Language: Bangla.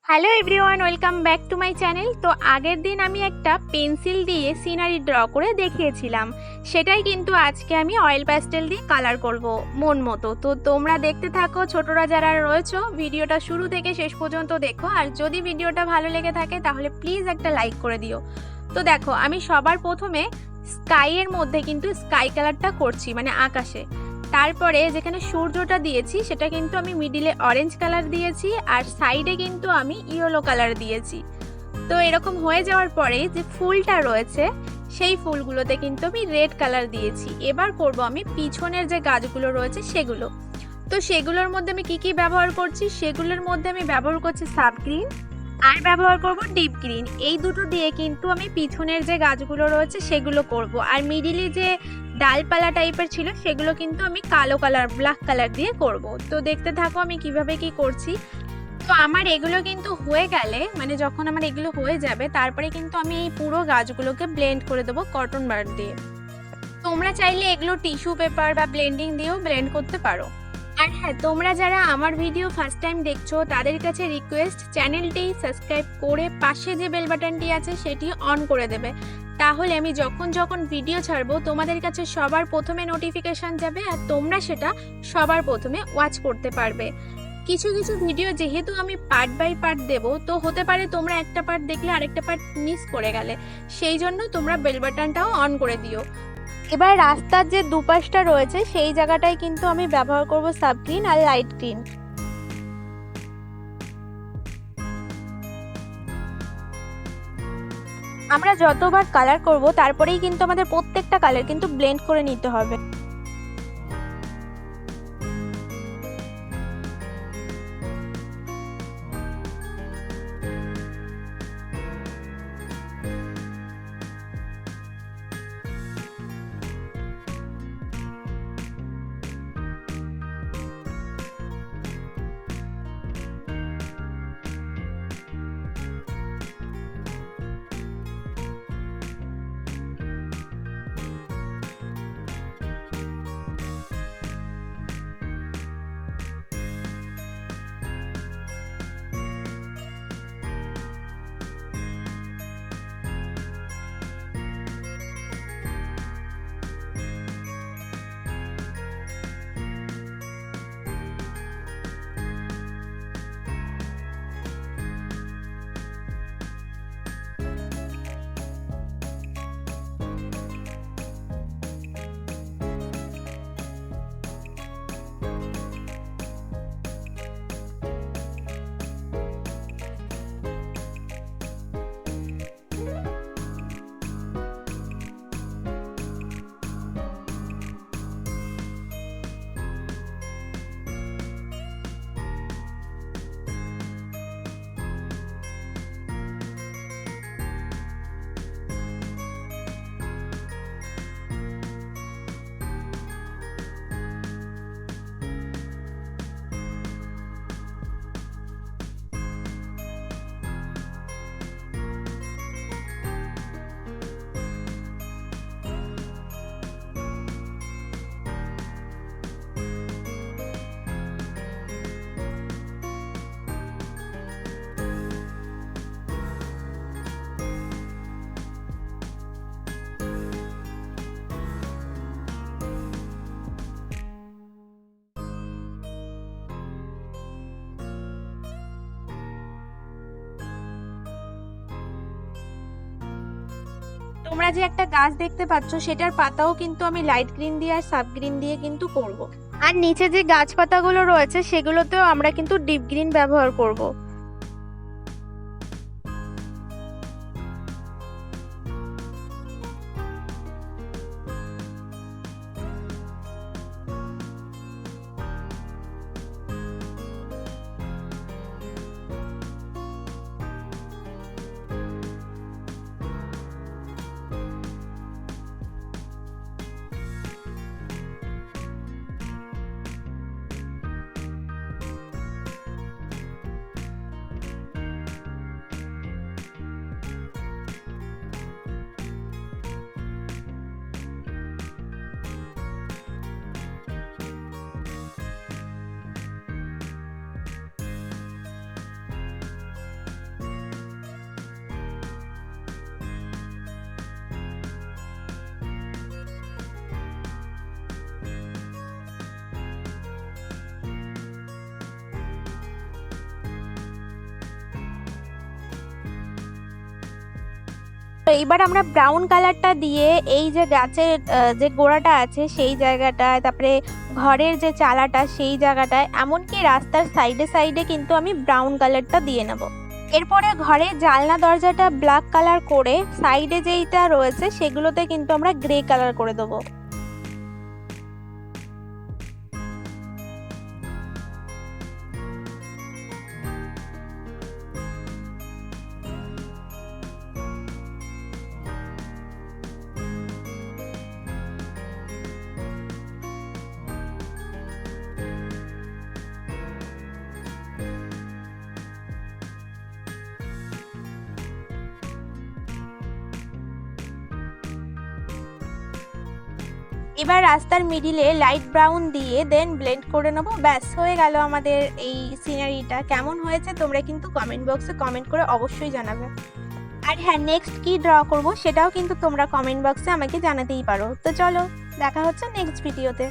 Hello everyone, welcome back to my channel. তো আগের দিন আমি একটা পেন্সিল দিয়ে সিনারি ড্র করে দেখিয়েছিলাম, সেটাই কিন্তু আজকে আমি অয়েল প্যাস্টেল দিয়ে কালার করব মন মতো। তো তোমরা দেখতে থাকো, ছোটরা যারা রয়েছো ভিডিওটা শুরু থেকে শেষ পর্যন্ত দেখো। আর যদি ভিডিওটা ভালো লেগে থাকে তাহলে প্লিজ একটা লাইক করে দিও। তো দেখো, আমি সবার প্রথমে স্কাইয়ের মধ্যে কিন্তু স্কাই কালারটা করছি, মানে আকাশে। তারপরে যেখানে সূর্যটা দিয়েছি সেটা কিন্তু আমি মিডিলে অরেঞ্জ কালার দিয়েছি, আর সাইডে কিন্তু আমি ইয়েলো কালার দিয়েছি। তো এরকম হয়ে যাওয়ার পরে যে ফুলটা রয়েছে সেই ফুলগুলোতে কিন্তু আমি রেড কালার দিয়েছি। এবার করব আমি পিছনের যে গাছগুলো রয়েছে সেগুলো। তো সেগুলোর মধ্যে আমি কি ব্যবহার করছি, সেগুলোর মধ্যে আমি ব্যবহার করছি সাব গ্রিন আর ব্যবহার করব ডিপ গ্রিন। এই দুটো দিয়ে কিন্তু আমি পিছনের যে গাছগুলো রয়েছে সেগুলো করব। আর মিডিলে যে ডালপালা টাইপের ছিল সেগুলো কিন্তু আমি কালো কালার, ব্ল্যাক কালার দিয়ে করব। তো দেখতে থাকো আমি কিভাবে কি করছি। তো আমার এগুলো কিন্তু হয়ে গেলে, মানে যখন আমার এগুলো হয়ে যাবে তারপরে কিন্তু আমি এই পুরো গাছগুলোকে ব্লেন্ড করে দেবো কটন বার দিয়ে। তোমরা চাইলে এগুলো টিস্যু পেপার বা ব্লেন্ডিং দিয়েও ব্লেন্ড করতে পারো। আর হ্যাঁ, তোমরা যারা আমার ভিডিও ফার্স্ট টাইম দেখছো তাদের কাছে রিকোয়েস্ট, চ্যানেলটি সাবস্ক্রাইব করে পাশে যে বেল বাটনটি আছে সেটি অন করে দেবে। তাহলে আমি যখন ভিডিও ছাড়বো তোমাদের কাছে সবার প্রথমে নোটিফিকেশান যাবে, আর তোমরা সেটা সবার প্রথমে ওয়াচ করতে পারবে। কিছু কিছু ভিডিও যেহেতু আমি পার্ট বাই পার্ট দেবো, তো হতে পারে তোমরা একটা পার্ট দেখলে আরেকটা পার্ট মিস করে গেলে, সেই জন্য তোমরা বেল বাটনটাও অন করে দিও। এবার রাস্তার যে দুপাশটা রয়েছে সেই জায়গাটায় কিন্তু আমি ব্যবহার করব সাব গ্রিন আর লাইট গ্রিন। আমরা যতবার কালার করব তারপরেই কিন্তু আমাদের প্রত্যেকটা কালার কিন্তু ব্লেন্ড করে নিতে হবে। তোমরা যে একটা গাছ দেখতে পাচ্ছ সেটার পাতাও কিন্তু আমি লাইট গ্রিন দিয়ে আর সাব গ্রিন দিয়ে কিন্তু করব। আর নিচে যে গাছ পাতাগুলো রয়েছে সেগুলোতেও আমরা কিন্তু ডিপ গ্রিন ব্যবহার করব। তো এবার আমরা ব্রাউন কালারটা দিয়ে এই যে গাছের যে গোড়াটা আছে সেই জায়গাটায়, তারপরে ঘরের যে চালাটা সেই জায়গাটায়, এমনকি রাস্তার সাইডে সাইডে কিন্তু আমি ব্রাউন কালারটা দিয়ে নেব। এরপরে ঘরের জানলা দরজাটা ব্ল্যাক কালার করে সাইডে যেইটা রয়েছে সেগুলোতে কিন্তু আমরা গ্রে কালার করে দেবো। এবার রাস্তার মিডিলে লাইট ব্রাউন দিয়ে দেন ব্লেন্ড করে নেবো। ব্যাস হয়ে গেল আমাদের এই সিনারিটা। কেমন হয়েছে তোমরা কিন্তু কমেন্ট বক্সে কমেন্ট করে অবশ্যই জানাবে। আর হ্যাঁ, নেক্সট কি ড্র করব সেটাও কিন্তু তোমরা কমেন্ট বক্সে আমাকে জানাতেই পারো। তো চলো, দেখা হচ্ছে নেক্সট ভিডিওতে।